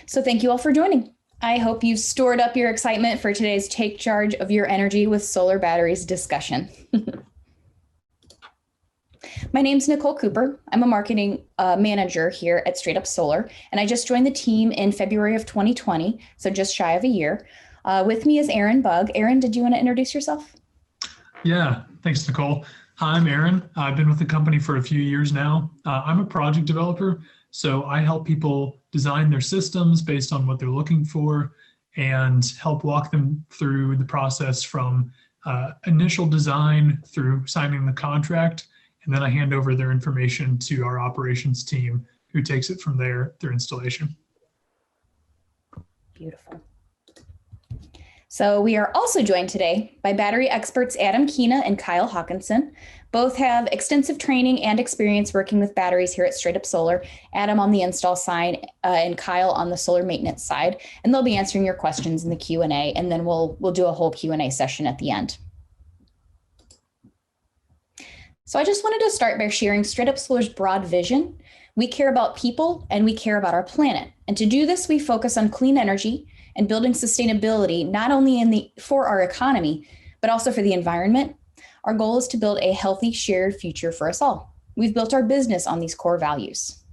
So thank you all for joining. I hope you've stored up your excitement for today's Take Charge of Your Energy with Solar Batteries discussion. My name's Nicole Cooper. I'm a marketing manager here at Straight Up Solar, and I just joined the team in February of 2020, so just shy of a year. With me is Aaron Bugg. Aaron, did you want to introduce yourself? Yeah, thanks, Nicole. Hi, I'm Aaron. I've been with the company for a few years now. I'm a project developer, so I help people design their systems based on what they're looking for and help walk them through the process from initial design through signing the contract. And then I hand over their information to our operations team who takes it from there through installation. Beautiful. So we are also joined today by battery experts Adam Keena and Kyle Hawkinson. Both have extensive training and experience working with batteries here at Straight Up Solar. Adam on the install side and Kyle on the solar maintenance side. And they'll be answering your questions in the Q&A, and then we'll do a whole Q&A session at the end. So I just wanted to start by sharing Straight Up Solar's broad vision. We care about people and we care about our planet. And to do this, we focus on clean energy and building sustainability, not only for our economy, but also for the environment. Our goal is to build a healthy, shared future for us all. We've built our business on these core values.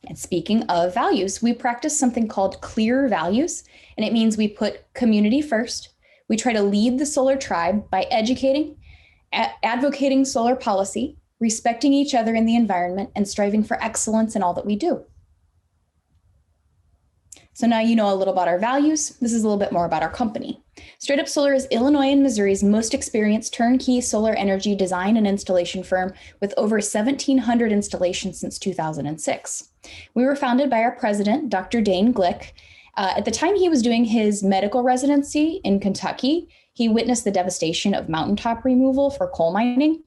And speaking of values, we practice something called clear values, and it means we put community first. We try to lead the solar tribe by educating, advocating solar policy, respecting each other in the environment, and striving for excellence in all that we do. So now you know a little about our values. This is a little bit more about our company. Straight Up Solar is Illinois and Missouri's most experienced turnkey solar energy design and installation firm with over 1,700 installations since 2006. We were founded by our president, Dr. Dane Glick. At the time he was doing his medical residency in Kentucky, he witnessed the devastation of mountaintop removal for coal mining,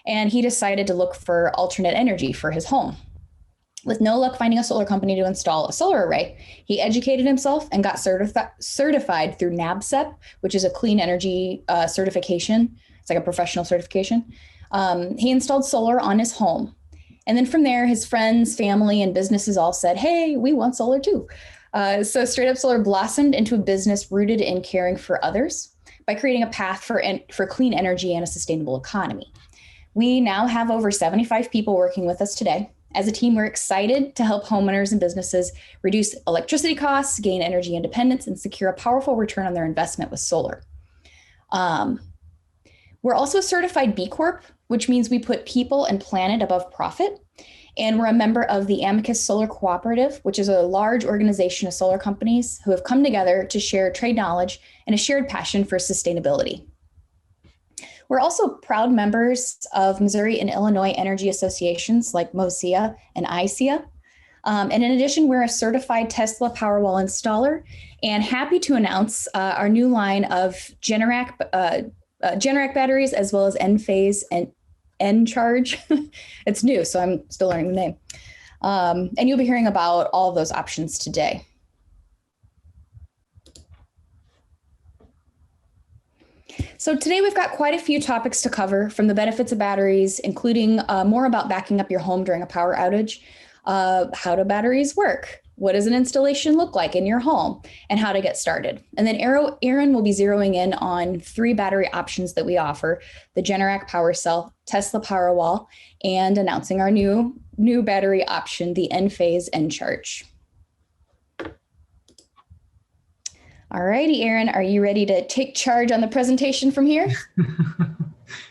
and he decided to look for alternate energy for his home. With no luck finding a solar company to install a solar array, he educated himself and got certified through NABCEP, which is a clean energy certification. It's like a professional certification. He installed solar on his home. And then from there, his friends, family, and businesses all said, hey, we want solar too. So Straight Up Solar blossomed into a business rooted in caring for others by creating a path for clean energy and a sustainable economy. We now have over 75 people working with us today. As a team, we're excited to help homeowners and businesses reduce electricity costs, gain energy independence, and secure a powerful return on their investment with solar. We're also a certified B Corp, which means we put people and planet above profit. And we're a member of the Amicus Solar Cooperative, which is a large organization of solar companies who have come together to share trade knowledge and a shared passion for sustainability. We're also proud members of Missouri and Illinois energy associations like MOSIA and ICEA. And in addition, we're a certified Tesla Powerwall installer and happy to announce our new line of Generac batteries, as well as Enphase and Encharge. It's new, so I'm still learning the name. And you'll be hearing about all of those options today. So today we've got quite a few topics to cover, from the benefits of batteries, including more about backing up your home during a power outage, how do batteries work, what does an installation look like in your home, and how to get started. And then Aaron will be zeroing in on 3 battery options that we offer: the Generac PWRcell, Tesla Powerwall, and announcing our new battery option, the Enphase Encharge. All righty, Aaron, are you ready to take charge on the presentation from here?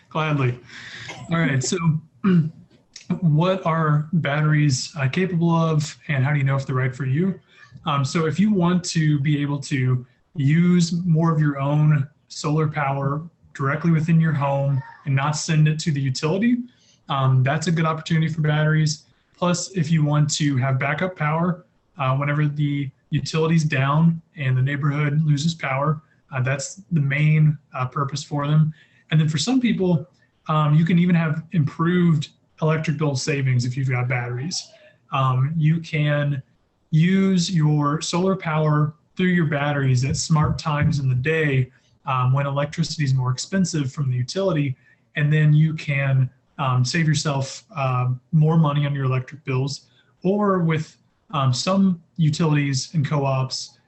Gladly. All right, so what are batteries capable of, and how do you know if they're right for you? So if you want to be able to use more of your own solar power directly within your home and not send it to the utility, that's a good opportunity for batteries. Plus, if you want to have backup power whenever the utility's down and the neighborhood loses power, that's the main purpose for them. And then for some people, you can even have improved electric bill savings if you've got batteries. You can use your solar power through your batteries at smart times in the day when electricity is more expensive from the utility, and then you can save yourself more money on your electric bills. Or with Some utilities and co-ops,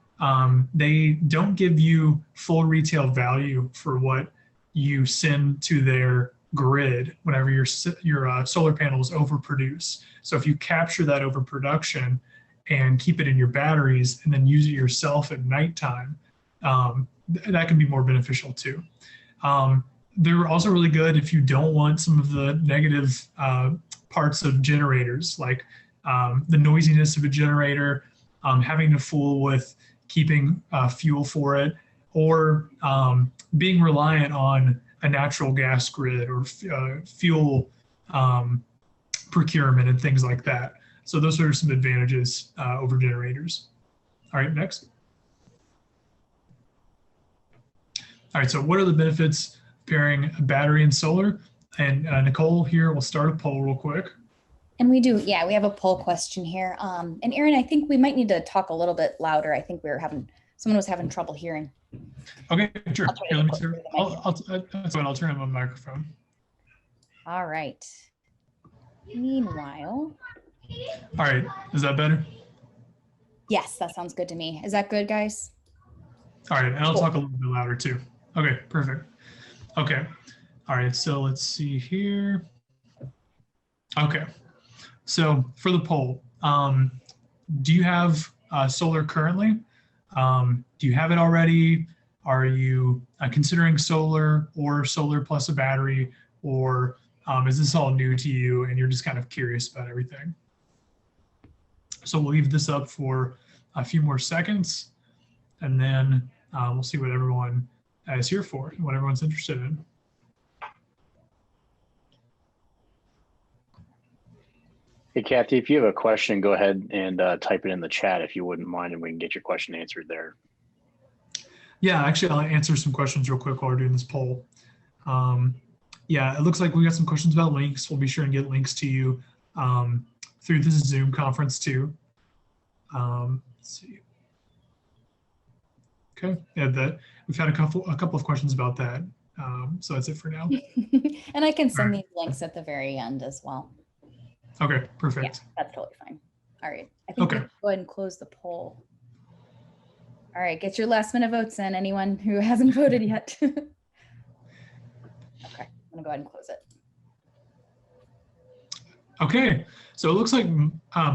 they don't give you full retail value for what you send to their grid whenever your solar panels overproduce. So if you capture that overproduction and keep it in your batteries and then use it yourself at nighttime, that can be more beneficial too. They're also really good if you don't want some of the negative parts of generators, like the noisiness of a generator, having to fool with keeping fuel for it, or being reliant on a natural gas grid or fuel procurement and things like that. So those are some advantages over generators. All right, next. All right, so what are the benefits of pairing a battery and solar? And Nicole here will start a poll real quick. And we do, yeah, we have a poll question here. And Aaron, I think we might need to talk a little bit louder. I think someone was having trouble hearing. Okay, sure. Here, let me turn, I'll turn on my microphone. All right. Meanwhile. All right, is that better? Yes, that sounds good to me. Is that good, guys? All right, and I'll talk a little bit louder too. Okay, perfect. Okay, all right, so let's see here. Okay, so for the poll, do you have solar currently? Do you have it already? Are you considering solar or solar plus a battery, or is this all new to you and you're just kind of curious about everything? So we'll leave this up for a few more seconds, and then we'll see what everyone is here for and what everyone's interested in. Hey, Kathy, if you have a question, go ahead and type it in the chat if you wouldn't mind, and we can get your question answered there. Yeah, actually, I'll answer some questions real quick while we're doing this poll. Yeah, it looks like we got some questions about links. We'll be sure and get links to you through this Zoom conference too. Let's see. Okay, yeah, we've had a couple of questions about that. So that's it for now. And I can send these links at the very end as well. Okay, perfect. Yeah, that's totally fine. All right, I think we'll go ahead and close the poll. All right, get your last minute votes in, anyone who hasn't voted yet. Okay, I'm gonna go ahead and close it. Okay, so it looks like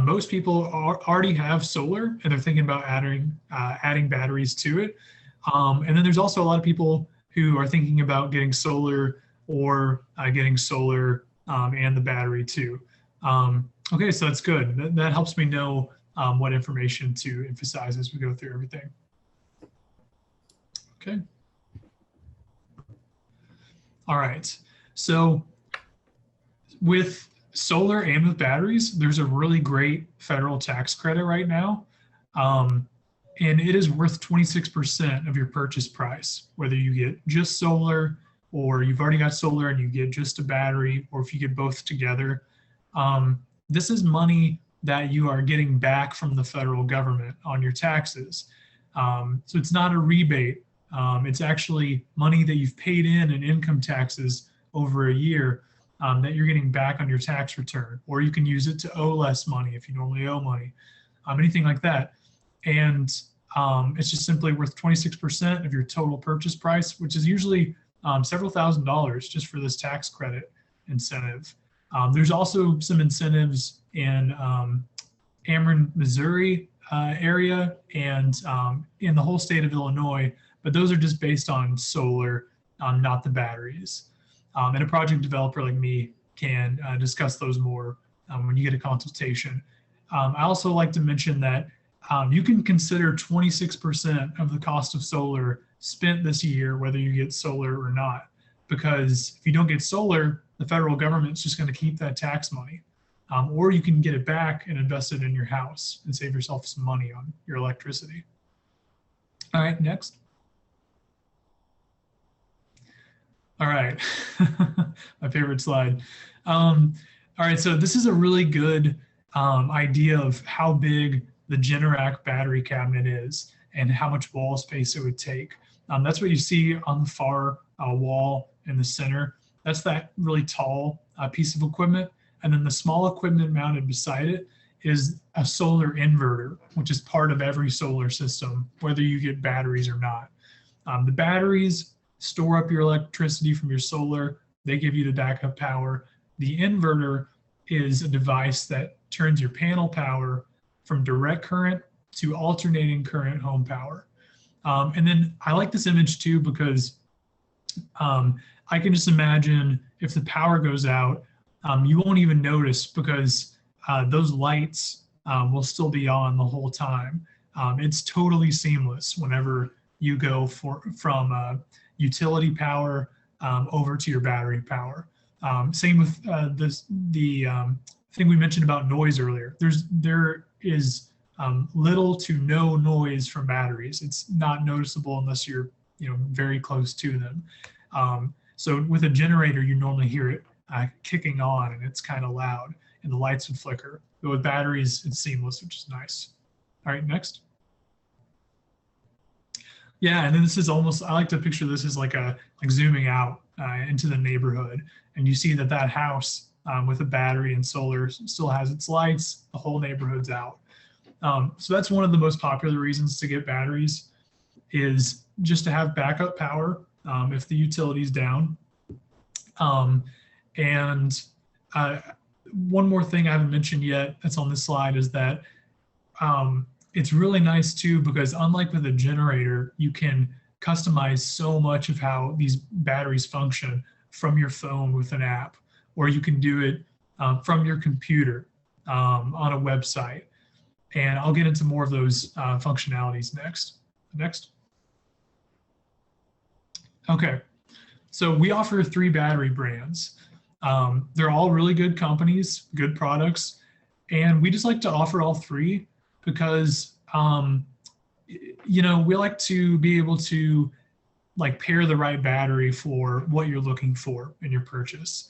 most people already have solar and they're thinking about adding batteries to it. And then there's also a lot of people who are thinking about getting solar or getting solar and the battery too. Okay, so that's good. That helps me know what information to emphasize as we go through everything. Okay. All right, so with solar and with batteries, there's a really great federal tax credit right now. And it is worth 26% of your purchase price, whether you get just solar or you've already got solar and you get just a battery, or if you get both together. This is money that you are getting back from the federal government on your taxes. So it's not a rebate. It's actually money that you've paid in income taxes over a year that you're getting back on your tax return, or you can use it to owe less money if you normally owe money, anything like that. And it's just simply worth 26% of your total purchase price, which is usually several $1,000s just for this tax credit incentive. There's also some incentives in Ameren, Missouri area and in the whole state of Illinois, but those are just based on solar, not the batteries. And a project developer like me can discuss those more when you get a consultation. I also like to mention that you can consider 26% of the cost of solar spent this year, whether you get solar or not, because if you don't get solar, the federal government's just going to keep that tax money. Or you can get it back and invest it in your house and save yourself some money on your electricity. All right, next. All right, my favorite slide. All right, so this is a really good idea of how big the Generac battery cabinet is and how much wall space it would take. That's what you see on the far wall in the center. That's that really tall piece of equipment. And then the small equipment mounted beside it is a solar inverter, which is part of every solar system, whether you get batteries or not. The batteries store up your electricity from your solar. They give you the backup power. The inverter is a device that turns your panel power from direct current to alternating current home power. And then I like this image too because I can just imagine if the power goes out, you won't even notice because those lights will still be on the whole time. It's totally seamless whenever you go from utility power over to your battery power. Same with the thing we mentioned about noise earlier. There is little to no noise from batteries. It's not noticeable unless you're very close to them. So with a generator, you normally hear it kicking on and it's kind of loud and the lights would flicker. But with batteries, it's seamless, which is nice. All right, next. Yeah, and then this is almost, I like to picture this as like zooming out into the neighborhood. And you see that house with a battery and solar still has its lights, the whole neighborhood's out. So that's one of the most popular reasons to get batteries is just to have backup power if the utility's down. And one more thing I haven't mentioned yet that's on this slide is that it's really nice too, because unlike with a generator, you can customize so much of how these batteries function from your phone with an app, or you can do it from your computer on a website. And I'll get into more of those functionalities next. Next. Okay, so we offer 3 battery brands. They're all really good companies, good products, and we just like to offer all 3 because we like to be able to pair the right battery for what you're looking for in your purchase.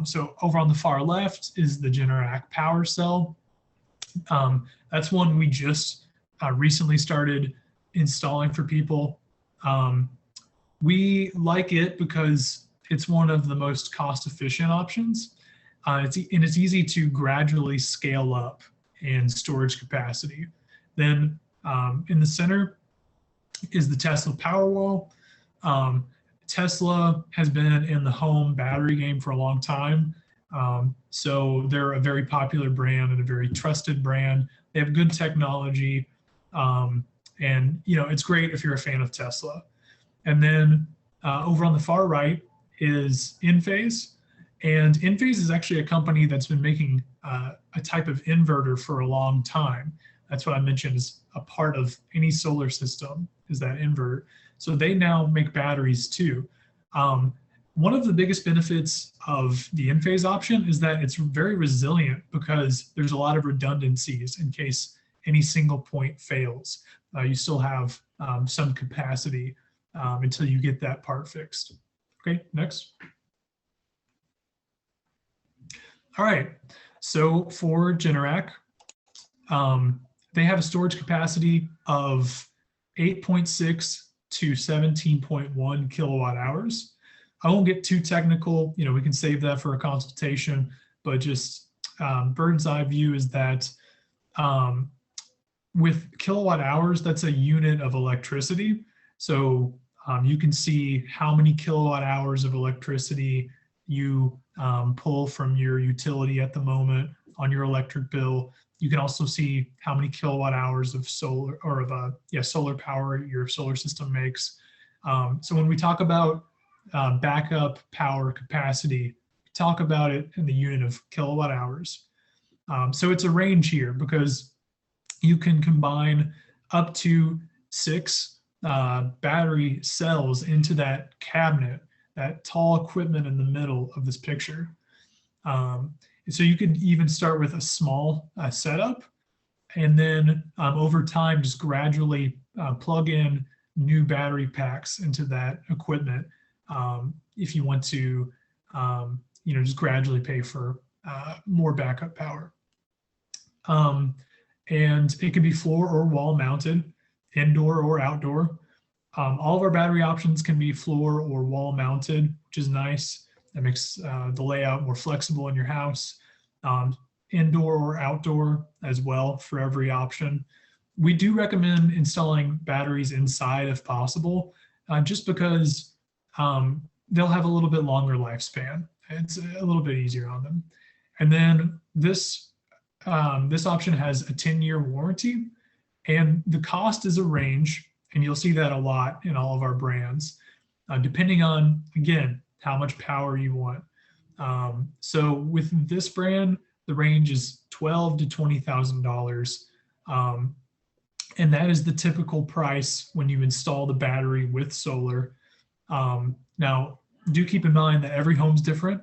So over on the far left is the Generac Powerwall. That's one we just recently started installing for people. We like it because it's one of the most cost-efficient options. It's easy to gradually scale up in storage capacity. Then in the center is the Tesla Powerwall. Tesla has been in the home battery game for a long time. So they're a very popular brand and a very trusted brand. They have good technology. And it's great if you're a fan of Tesla. And then over on the far right is Enphase. And Enphase is actually a company that's been making a type of inverter for a long time. That's what I mentioned is a part of any solar system is that inverter. So they now make batteries too. One of the biggest benefits of the Enphase option is that it's very resilient because there's a lot of redundancies in case any single point fails. You still have some capacity until you get that part fixed. Okay, next. All right, so for Generac, they have a storage capacity of 8.6 to 17.1 kilowatt hours. I won't get too technical, we can save that for a consultation, but just bird's eye view is that with kilowatt hours, that's a unit of electricity. So you can see how many kilowatt hours of electricity you pull from your utility at the moment on your electric bill. You can also see how many kilowatt hours of solar or of solar power your solar system makes. So when we talk about backup power capacity, we talk about it in the unit of kilowatt hours. So it's a range here because you can combine up to 6 battery cells into that cabinet, that tall equipment in the middle of this picture. So you could even start with a small setup and then over time just gradually plug in new battery packs into that equipment if you want to just gradually pay for more backup power. And it can be floor or wall mounted, indoor or outdoor. All of our battery options can be floor or wall mounted, which is nice. That makes the layout more flexible in your house. indoor or outdoor as well for every option. We do recommend installing batteries inside if possible, just because they'll have a little bit longer lifespan. It's a little bit easier on them. And then this option has a 10-year warranty, and the cost is a range, and you'll see that a lot in all of our brands, depending on, again, how much power you want. So with this brand, the range is $12,000 to $20,000. And that is the typical price when you install the battery with solar. Now, do keep in mind that every home's different.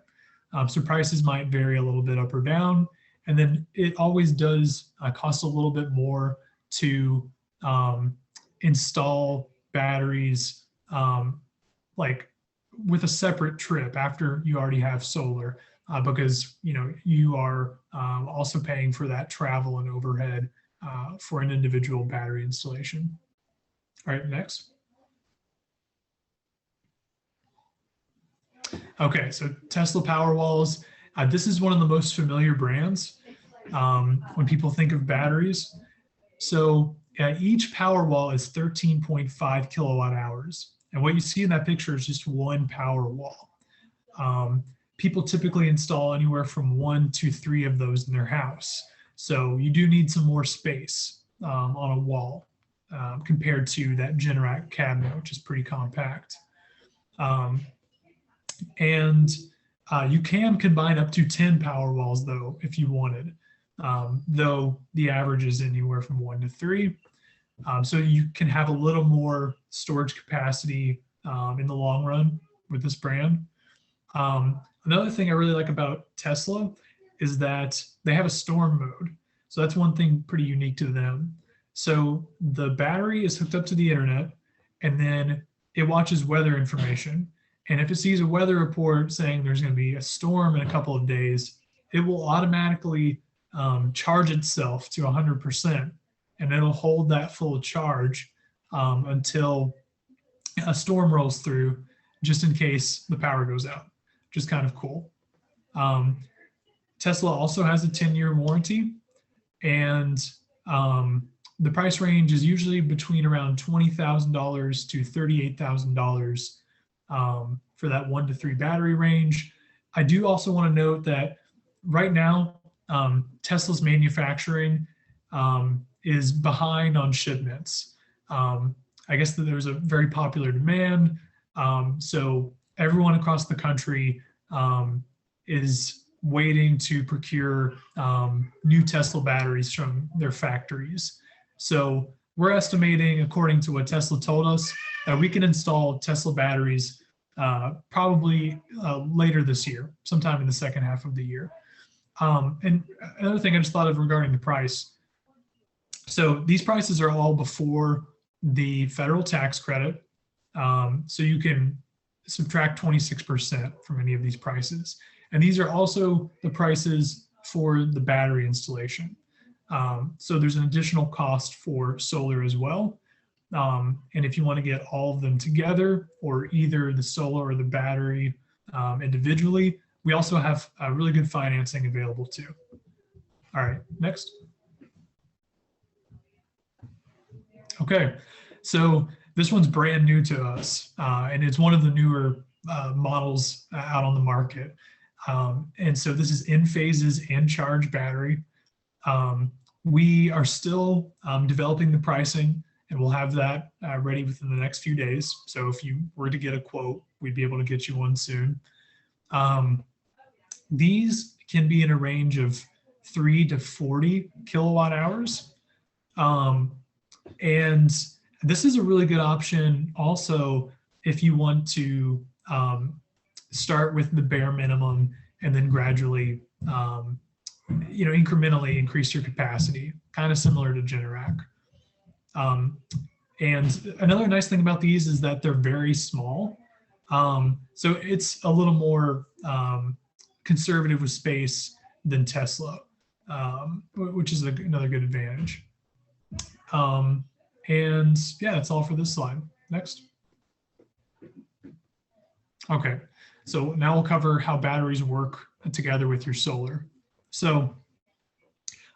So prices might vary a little bit up or down. And then it always does cost a little bit more to install batteries like with a separate trip after you already have solar, because you are also paying for that travel and overhead for an individual battery installation. All right, next. Okay, so Tesla Powerwalls. This is one of the most familiar brands when people think of batteries. So each Powerwall is 13.5 kilowatt hours. And what you see in that picture is just one Powerwall. People typically install anywhere from 1 to 3 of those in their house. So you do need some more space on a wall compared to that Generac cabinet, which is pretty compact. And you can combine up to 10 Powerwalls though, if you wanted, though the average is anywhere from 1 to 3. So you can have a little more storage capacity in the long run with this brand. Another thing I really like about Tesla is that they have a storm mode. So that's one thing pretty unique to them. So the battery is hooked up to the internet, and then it watches weather information. And if it sees a weather report saying there's going to be a storm in a couple of days, it will automatically charge itself to 100%, and it'll hold that full charge until a storm rolls through, just in case the power goes out, which is kind of cool. Tesla also has a 10-year warranty, and the price range is usually between around $20,000 to $38,000 for that 1 to 3 battery range. I do also want to note that right now, Tesla's manufacturing is behind on shipments. I guess that there's a very popular demand. So everyone across the country is waiting to procure new Tesla batteries from their factories. So we're estimating, according to what Tesla told us, that we can install Tesla batteries probably later this year, sometime in the second half of the year. And another thing I just thought of regarding the price. So these prices are all before the federal tax credit. So you can subtract 26% from any of these prices. And these are also the prices for the battery installation. So there's an additional cost for solar as well. And if you want to get all of them together, or either the solar or the battery individually, we also have really good financing available too. All right, next. Okay, so this one's brand new to us, and it's one of the newer models out on the market. And so this is Enphase's Encharge battery. We are still developing the pricing, and we'll have that ready within the next few days. So if you were to get a quote, we'd be able to get you one soon. These can be in a range of 3 to 40 kilowatt hours. And this is a really good option also if you want to start with the bare minimum and then gradually, incrementally increase your capacity, kind of similar to Generac. And another nice thing about these is that they're very small. So it's a little more conservative with space than Tesla, which is another good advantage. And yeah, that's all for this slide. Next. Okay, so now we'll cover how batteries work together with your solar. So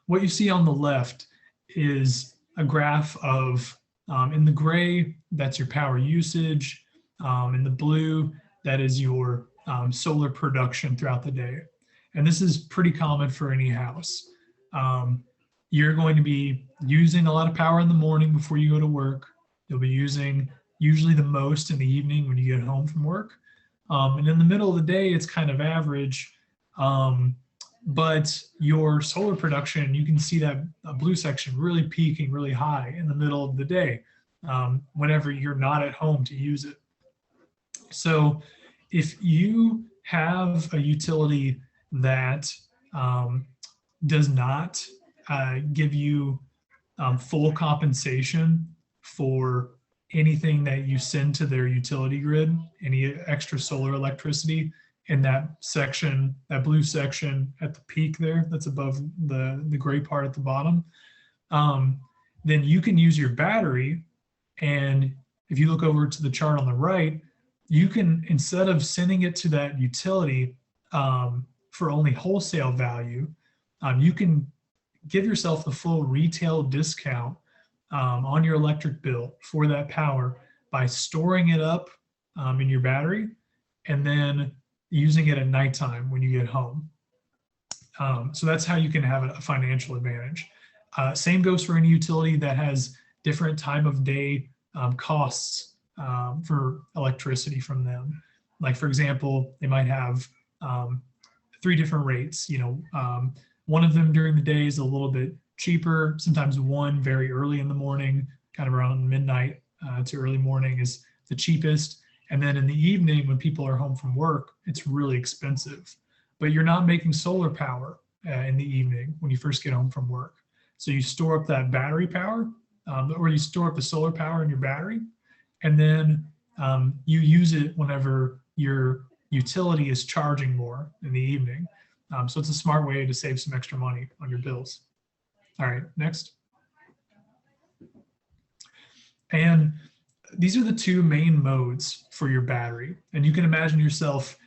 what you see on the left is a graph of, in the gray, that's your power usage. In the blue, that is your solar production throughout the day. And this is pretty common for any house. You're going to be using a lot of power in the morning before you go to work. You'll be using usually the most in the evening when you get home from work. And in the middle of the day, it's kind of average. But your solar production, you can see that blue section really peaking really high in the middle of the day whenever you're not at home to use it. So if you have a utility that does not give you full compensation for anything that you send to their utility grid, any extra solar electricity in that section, that blue section at the peak there, that's above the gray part at the bottom, then you can use your battery. And if you look over to the chart on the right, you can, instead of sending it to that utility for only wholesale value, you can give yourself the full retail discount on your electric bill for that power by storing it up in your battery and then using it at nighttime when you get home. So that's how you can have a financial advantage. Same goes for any utility that has different time of day costs for electricity from them. Like, for example, they might have 3 different rates. One of them during the day is a little bit cheaper. Sometimes one very early in the morning, kind of around midnight to early morning, is the cheapest. And then in the evening, when people are home from work, it's really expensive. But you're not making solar power in the evening when you first get home from work. So you store up that battery power, or you store up the solar power in your battery, and then you use it whenever your utility is charging more in the evening. So it's a smart way to save some extra money on your bills. All right, next. And these are the 2 main modes for your battery. And you can imagine yourself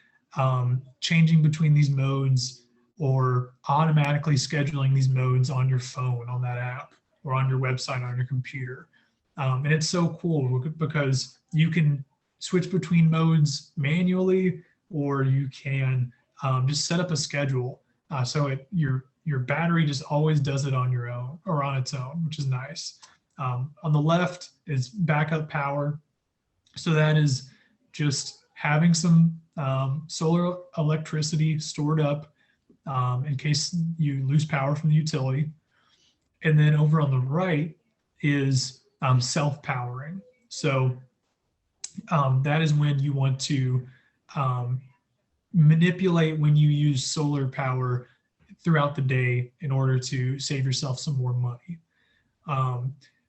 changing between these modes or automatically scheduling these modes on your phone, on that app, or on your website, on your computer. And it's so cool because you can switch between modes manually, or you can just set up a schedule. So your battery just always does it on your own, or on its own, which is nice. On the left is backup power. So that is just having some solar electricity stored up in case you lose power from the utility. And then over on the right is self-powering. So that is when you want to manipulate when you use solar power throughout the day in order to save yourself some more money.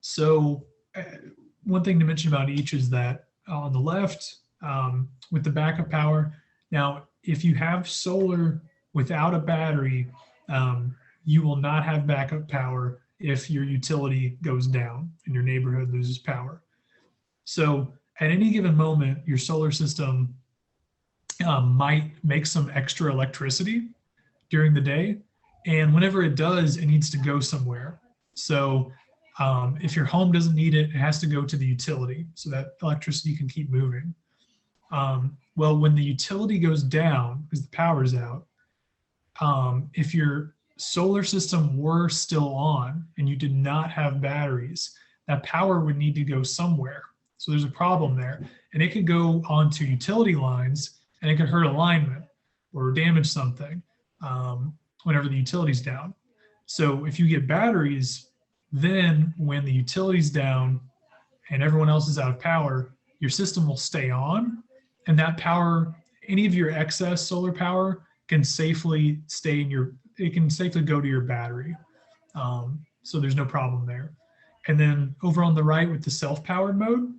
So one thing to mention about each is that on the left, with the backup power, now if you have solar without a battery, you will not have backup power if your utility goes down and your neighborhood loses power. So at any given moment, your solar system might make some extra electricity during the day. And whenever it does, it needs to go somewhere. So if your home doesn't need it, it has to go to the utility so that electricity can keep moving. Well, when the utility goes down because the power is out, if your solar system were still on and you did not have batteries, that power would need to go somewhere. So there's a problem there. And it could go onto utility lines, and it could hurt alignment or damage something whenever the utility's down. So if you get batteries, then when the utility's down and everyone else is out of power, your system will stay on, and that power, any of your excess solar power can safely stay in your, it can safely go to your battery. So there's no problem there. And then over on the right with the self-powered mode,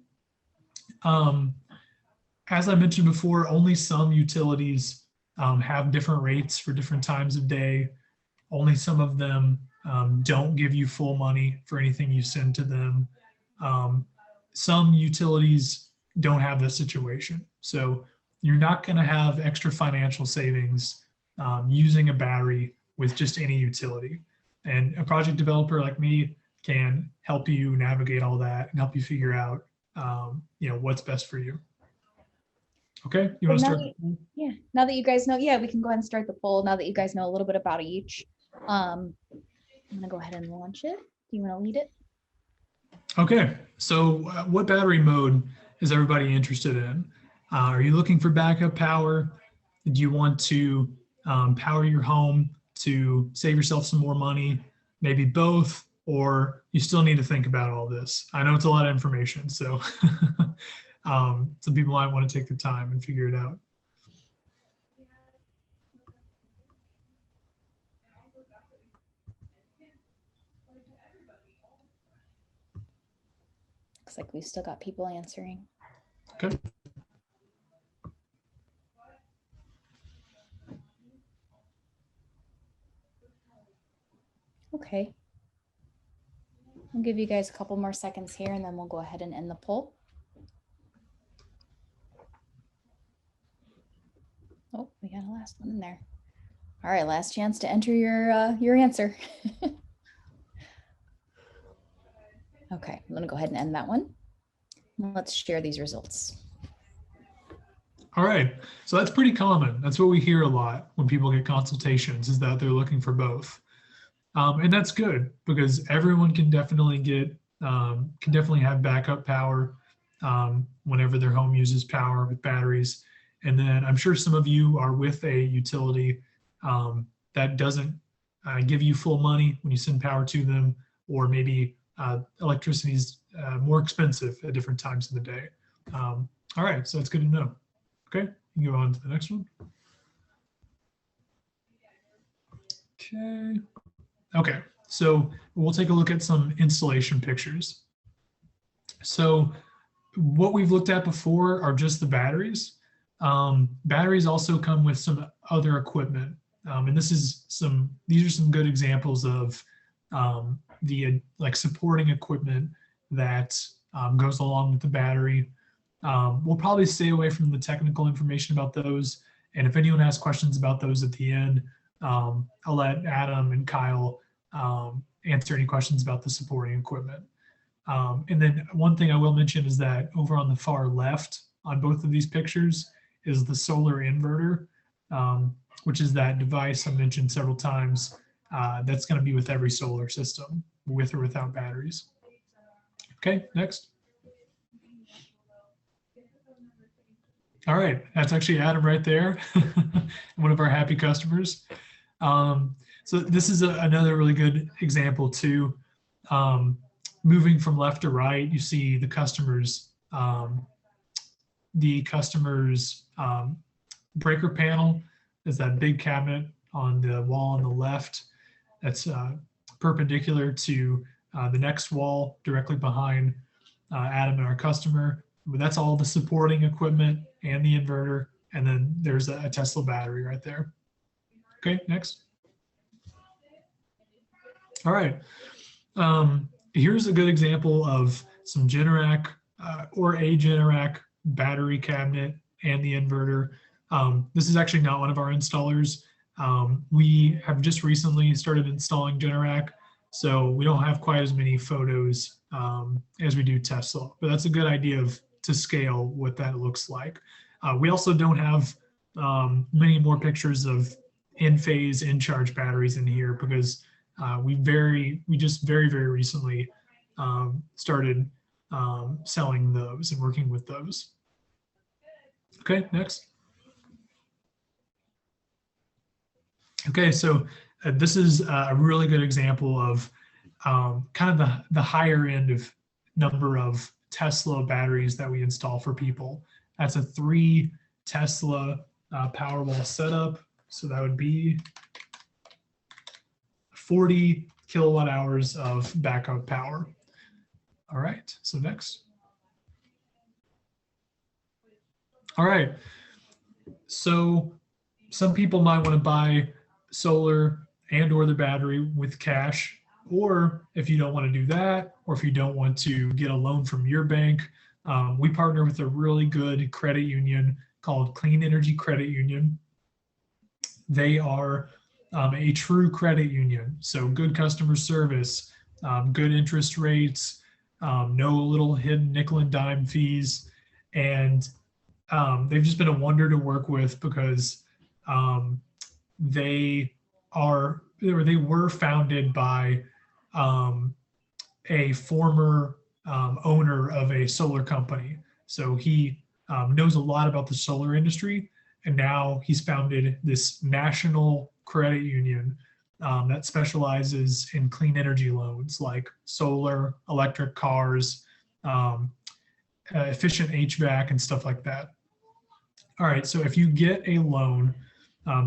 as I mentioned before, only some utilities have different rates for different times of day. Only some of them don't give you full money for anything you send to them. Some utilities don't have this situation. So you're not going to have extra financial savings using a battery with just any utility. And a project developer like me can help you navigate all that and help you figure out, what's best for you. Okay, you want to start? Yeah, now that you guys know, yeah, we can go ahead and start the poll. Now that you guys know a little bit about each, I'm gonna go ahead and launch it. Do you want to lead it? Okay, so what battery mode is everybody interested in? Are you looking for backup power? Do you want to power your home to save yourself some more money? Maybe both, or you still need to think about all this. I know it's a lot of information, so some people might want to take the time and figure it out. Looks like we've still got people answering. Okay. Okay. I'll give you guys a couple more seconds here and then we'll go ahead and end the poll. Oh, we got a last one in there. All right, last chance to enter your answer. Okay, I'm gonna go ahead and end that one. Let's share these results. All right, so that's pretty common. That's what we hear a lot when people get consultations, is that they're looking for both. And that's good because everyone can definitely have backup power whenever their home uses power with batteries. And then I'm sure some of you are with a utility that doesn't give you full money when you send power to them, or maybe electricity is more expensive at different times in the day. All right, so it's good to know. Okay, you can go on to the next one. Okay, so we'll take a look at some installation pictures. So what we've looked at before are just the batteries. Batteries also come with some other equipment. And these are some good examples of the supporting equipment that goes along with the battery. We'll probably stay away from the technical information about those. And if anyone has questions about those at the end, I'll let Adam and Kyle answer any questions about the supporting equipment. And then one thing I will mention is that over on the far left on both of these pictures is the solar inverter, which is that device I mentioned several times that's going to be with every solar system, with or without batteries. Okay, next. All right, that's actually Adam right there, one of our happy customers. So this is another really good example too. Moving from left to right, you see the customer's breaker panel is that big cabinet on the wall on the left that's perpendicular to the next wall directly behind Adam and our customer. That's all the supporting equipment and the inverter, and then there's a Tesla battery right there. Okay, next. All right. Here's a good example of some Generac or a Generac battery cabinet and the inverter. This is actually not one of our installers. We have just recently started installing Generac, so we don't have quite as many photos as we do Tesla, but that's a good idea to scale what that looks like. We also don't have many more pictures of Enphase Encharge batteries in here because we just very recently started selling those and working with those. Okay, next. Okay, so this is a really good example of kind of the higher end of number of Tesla batteries that we install for people. That's a 3 Tesla Powerwall setup. So that would be 40 kilowatt hours of backup power. All right, so next. All right, so some people might want to buy solar and or the battery with cash, or if you don't want to do that, or if you don't want to get a loan from your bank, we partner with a really good credit union called Clean Energy Credit Union. They are a true credit union. So good customer service, good interest rates, no little hidden nickel and dime fees. And they've just been a wonder to work with because they they were founded by a former owner of a solar company. So he knows a lot about the solar industry, and now he's founded this national credit union that specializes in clean energy loans like solar, electric cars, efficient HVAC, and stuff like that. All right, so if you get a loan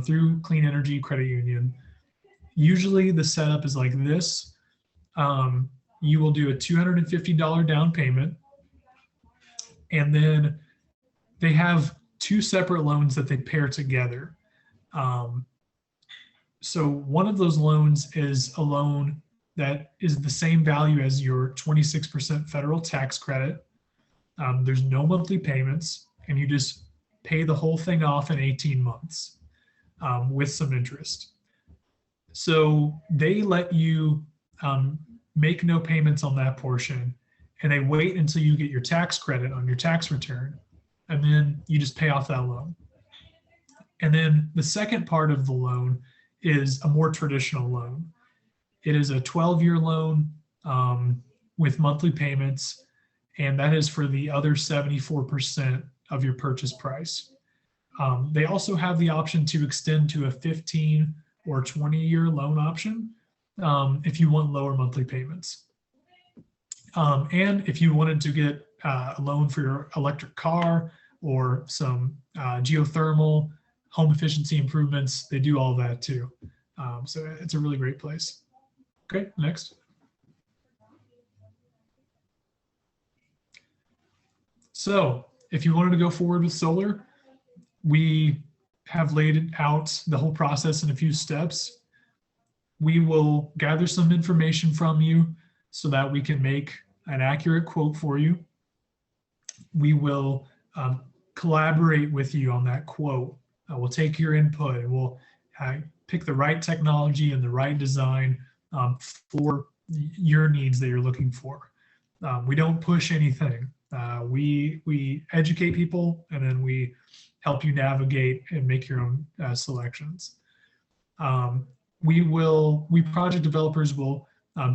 through Clean Energy Credit Union, usually the setup is like this. You will do a $250 down payment, and then they have two separate loans that they pair together. So one of those loans is a loan that is the same value as your 26% federal tax credit. There's no monthly payments, and you just pay the whole thing off in 18 months with some interest. So they let you make no payments on that portion, and they wait until you get your tax credit on your tax return, and then you just pay off that loan. And then the second part of the loan is a more traditional loan. It is a 12-year loan with monthly payments, and that is for the other 74% of your purchase price. They also have the option to extend to a 15 or 20-year loan option if you want lower monthly payments. And if you wanted to get a loan for your electric car or some geothermal home efficiency improvements, they do all that too. So it's a really great place. Okay, next. So if you wanted to go forward with solar, we have laid out the whole process in a few steps. We will gather some information from you so that we can make an accurate quote for you. We will collaborate with you on that quote. We'll take your input and we'll pick the right technology and the right design for your needs that you're looking for. We don't push anything. We educate people, and then we help you navigate and make your own selections. We project developers will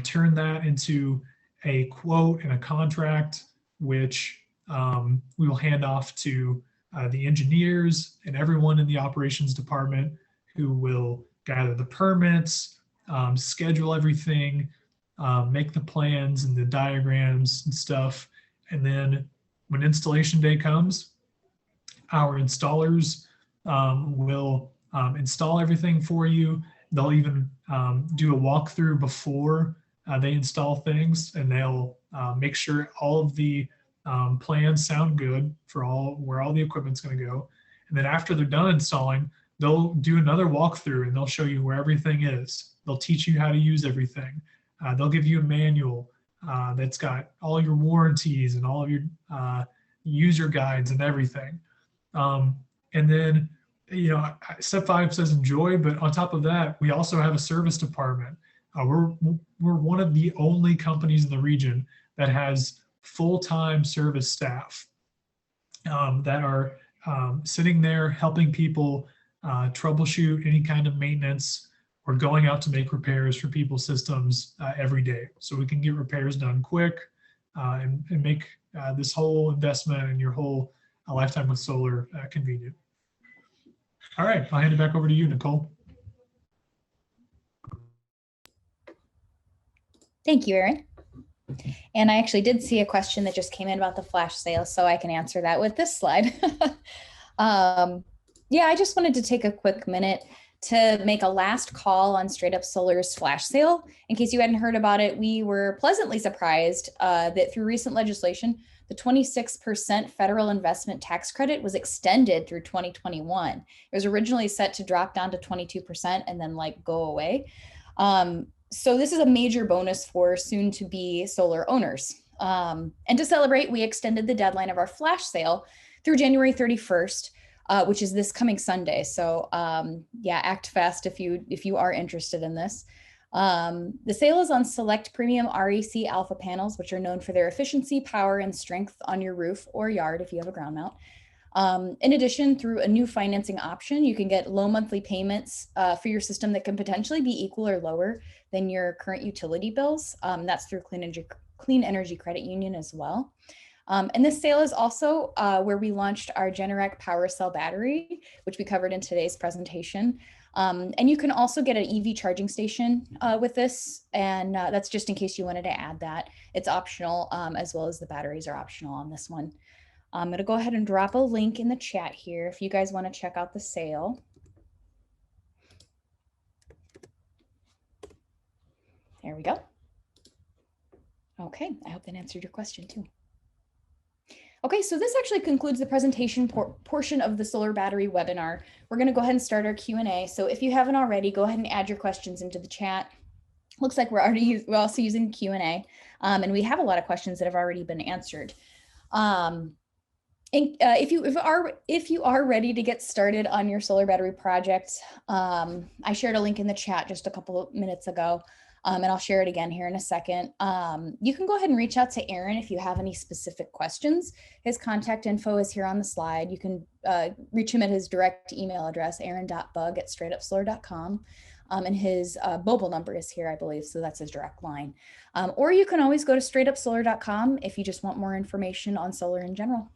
turn that into a quote and a contract, which we will hand off to the engineers and everyone in the operations department, who will gather the permits, schedule everything, make the plans and the diagrams and stuff. And then when installation day comes, our installers will install everything for you. They'll even do a walkthrough before they install things, and they'll make sure all of the plans sound good for where all the equipment's going to go. And then after they're done installing, they'll do another walkthrough and they'll show you where everything is. They'll teach you how to use everything. They'll give you a manual that's got all your warranties and all of your user guides and everything. And then, step 5 says enjoy, but on top of that, we also have a service department. We're one of the only companies in the region that has full-time service staff that are sitting there helping people troubleshoot any kind of maintenance or going out to make repairs for people's systems every day. So we can get repairs done quick and make this whole investment and your whole lifetime with solar convenient. All right, I'll hand it back over to you, Nicole. Thank you, Aaron. And I actually did see a question that just came in about the flash sale, so I can answer that with this slide. Yeah, I just wanted to take a quick minute to make a last call on Straight Up Solar's flash sale. In case you hadn't heard about it, we were pleasantly surprised that through recent legislation, the 26% federal investment tax credit was extended through 2021. It was originally set to drop down to 22% and then go away. So this is a major bonus for soon to be solar owners. And to celebrate, we extended the deadline of our flash sale through January 31st. which is this coming Sunday. So yeah, act fast if you are interested in this. The sale is on select premium REC alpha panels, which are known for their efficiency, power, and strength on your roof or yard if you have a ground mount. In addition, through a new financing option, you can get low monthly payments for your system that can potentially be equal or lower than your current utility bills. That's through Clean Energy Credit Union as well. And this sale is also where we launched our Generac Powerwall battery, which we covered in today's presentation. And you can also get an EV charging station with this, and that's just in case you wanted to add that. It's optional, as well as the batteries are optional on this one. I'm going to go ahead and drop a link in the chat here if you guys want to check out the sale. There we go. Okay, I hope that answered your question too. Okay, so this actually concludes the presentation portion of the solar battery webinar. We're going to go ahead and start our Q&A. So if you haven't already, go ahead and add your questions into the chat. Looks like we're also using Q&A, and we have a lot of questions that have already been answered. If you are ready to get started on your solar battery project, I shared a link in the chat just a couple of minutes ago. And I'll share it again here in a second. You can go ahead and reach out to Aaron if you have any specific questions. His contact info is here on the slide. You can reach him at his direct email address, aaron.bug@straightupsolar.com. And his mobile number is here, I believe, so that's his direct line. Or you can always go to straightupsolar.com if you just want more information on solar in general.